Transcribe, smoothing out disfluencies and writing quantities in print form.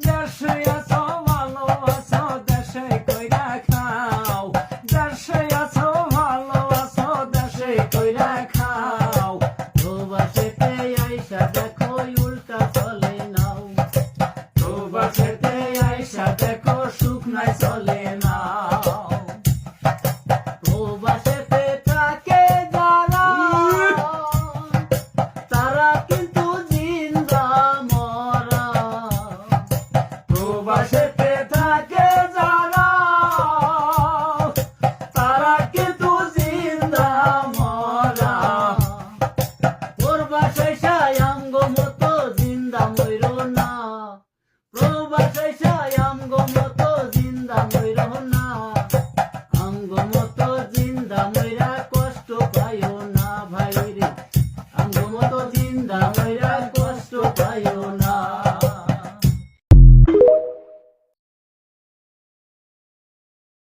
দেশে আছো ভালো আছো দেশে কইরা খাও, দেশে আছো ভালো আছো দেশে কইরা খাও, প্রবাসেতে আইসা দেখো উল্টা চলে নাও, প্রবাসেতে আইসা দেখো সুখ নাই চলে না। প্রবাসেতে থাকে যারা তারা কিন্তু জিন্দা মরা, প্রবাসেতে থাকে যারা তারা কিন্তু জিন্দা মরা। প্রবাসে আমগো মতো জিন্দা মইরো না, প্রবাসে আমগো